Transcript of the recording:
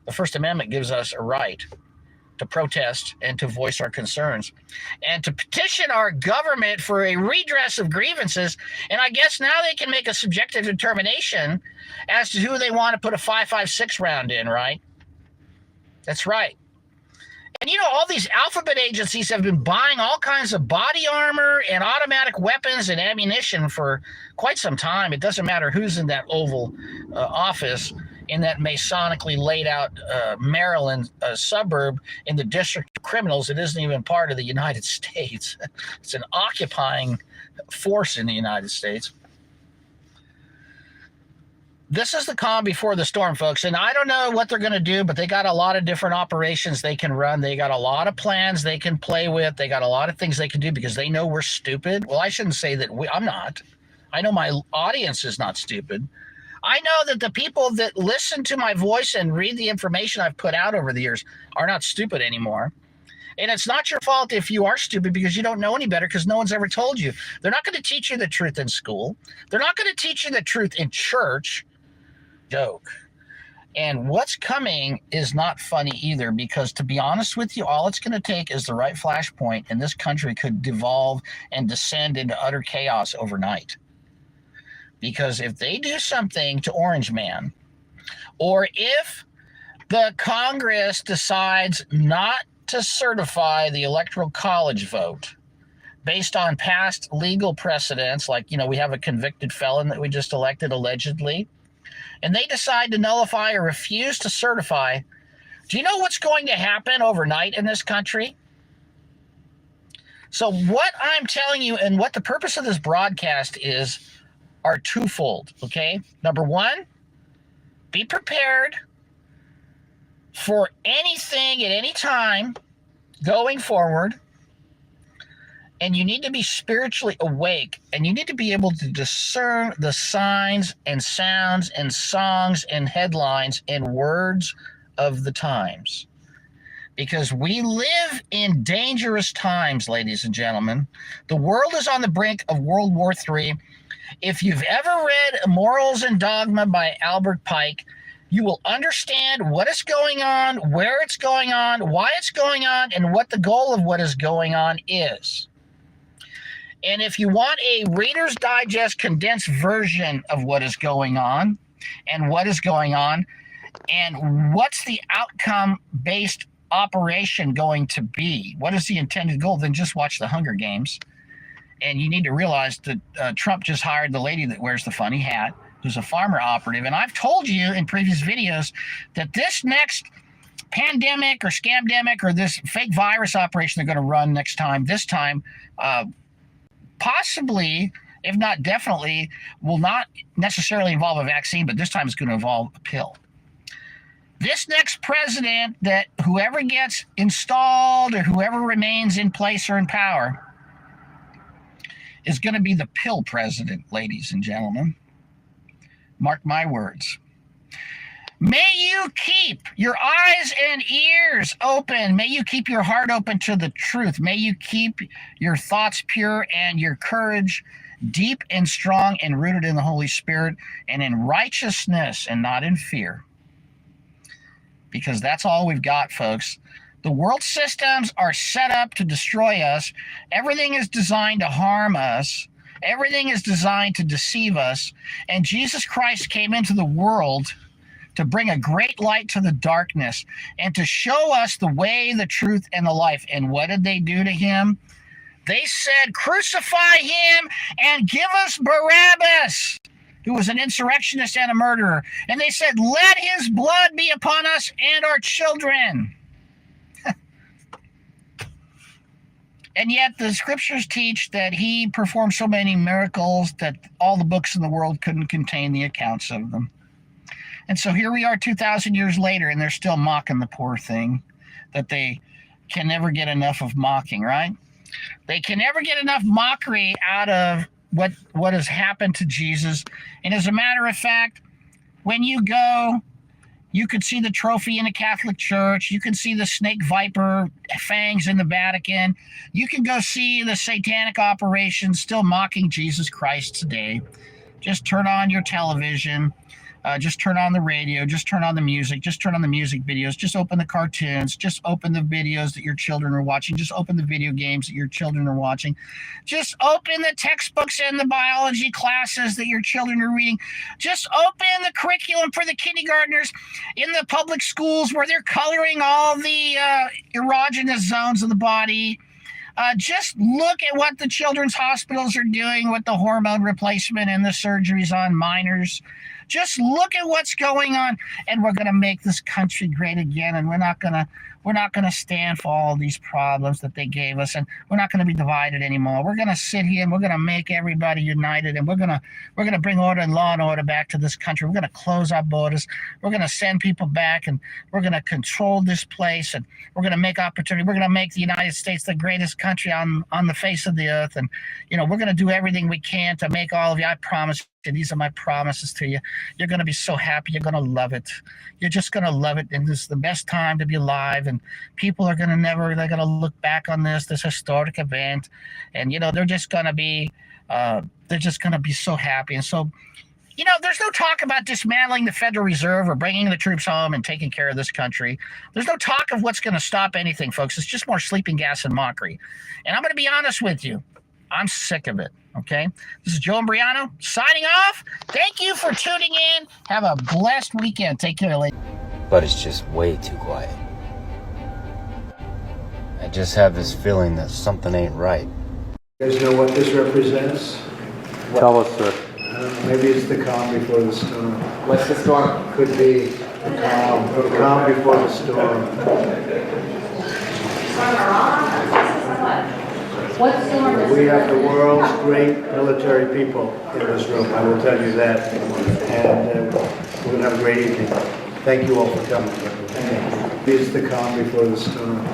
The First Amendment gives us a right to protest and to voice our concerns and to petition our government for a redress of grievances. And I guess now they can make a subjective determination as to who they want to put a 5.56 round in, right? That's right. And all these alphabet agencies have been buying all kinds of body armor and automatic weapons and ammunition for quite some time. It doesn't matter who's in that Oval Office in that Masonically laid out Maryland suburb in the District of Criminals. It isn't even part of the United States. It's an occupying force in the United States. This is the calm before the storm, folks. And I don't know what they're going to do, but they got a lot of different operations they can run. They got a lot of plans they can play with. They got a lot of things they can do because they know we're stupid. Well, I shouldn't say that I'm not. I know my audience is not stupid. I know that the people that listen to my voice and read the information I've put out over the years are not stupid anymore. And it's not your fault if you are stupid because you don't know any better because no one's ever told you. They're not going to teach you the truth in school. They're not going to teach you the truth in church. Joke. And what's coming is not funny either because, to be honest with you, all it's going to take is the right flashpoint and this country could devolve and descend into utter chaos overnight. Because if they do something to Orange Man, or if the Congress decides not to certify the Electoral College vote based on past legal precedents, like, we have a convicted felon that we just elected allegedly, and they decide to nullify or refuse to certify, do you know what's going to happen overnight in this country? So what I'm telling you and what the purpose of this broadcast is are twofold, okay? Number one, be prepared for anything at any time going forward. And you need to be spiritually awake, and you need to be able to discern the signs and sounds and songs and headlines and words of the times. Because we live in dangerous times, ladies and gentlemen. The world is on the brink of World War III. If you've ever read Morals and Dogma by Albert Pike, you will understand what is going on, where it's going on, why it's going on, and what the goal of what is going on is. And if you want a Reader's Digest condensed version of what is going on and what is going on and what's the outcome-based operation going to be, what is the intended goal, then just watch the Hunger Games. And you need to realize that Trump just hired the lady that wears the funny hat, who's a farmer operative. And I've told you in previous videos that this next pandemic or scamdemic or this fake virus operation they're going to run this time, possibly, if not definitely, will not necessarily involve a vaccine, but this time it's going to involve a pill. This next president, that whoever gets installed or whoever remains in place or in power, is going to be the pill president, ladies and gentlemen. Mark my words. May you keep your eyes and ears open. May you keep your heart open to the truth. May you keep your thoughts pure and your courage deep and strong and rooted in the Holy Spirit and in righteousness and not in fear. Because that's all we've got, folks. The world systems are set up to destroy us. Everything is designed to harm us. Everything is designed to deceive us. And Jesus Christ came into the world to bring a great light to the darkness and to show us the way, the truth, and the life. And what did they do to him? They said, crucify him and give us Barabbas, who was an insurrectionist and a murderer. And they said, let his blood be upon us and our children. And yet the scriptures teach that he performed so many miracles that all the books in the world couldn't contain the accounts of them. And so here we are 2,000 years later, and they're still mocking the poor thing that they can never get enough of mocking, right? They can never get enough mockery out of what has happened to Jesus. And as a matter of fact, when you go, you could see the trophy in the Catholic Church. You can see the snake viper fangs in the Vatican. You can go see the satanic operation still mocking Jesus Christ today. Just turn on your television. Just turn on the radio, just turn on the music, just turn on the music videos, just open the cartoons, just open the videos that your children are watching, just open the video games that your children are watching, just open the textbooks and the biology classes that your children are reading, just open the curriculum for the kindergartners in the public schools where they're coloring all the erogenous zones of the body. Just look at what the children's hospitals are doing with the hormone replacement and the surgeries on minors. Just look at what's going on, and we're going to make this country great again. And we're not going to stand for all these problems that they gave us, and we're not going to be divided anymore. We're going to sit here and we're going to make everybody united, and we're going to bring order and law and order back to this country. We're going to close our borders. We're going to send people back, and we're going to control this place, and we're going to make opportunity. We're going to make the United States the greatest country on the face of the earth. And we're going to do everything we can to make all of you. I promise you, these are my promises to you. You're going to be so happy. You're going to love it. You're just going to love it. And this is the best time to be alive. And people are going to they're going to look back on this historic event. And, they're just going to be so happy. And so, there's no talk about dismantling the Federal Reserve or bringing the troops home and taking care of this country. There's no talk of what's going to stop anything, folks. It's just more sleeping gas and mockery. And I'm going to be honest with you. I'm sick of it. Okay. This is Joe Imbriano signing off. Thank you for tuning in. Have a blessed weekend. Take care, ladies. But it's just way too quiet. I just have this feeling that something ain't right. You guys know what this represents? Tell us, sir. Maybe it's the calm before the storm. What's the storm? Could be the calm before the storm. What storm is We have the world's great military people in this room, I will tell you that. And we're going to have a great evening. Thank you all for coming. It's the calm before the storm.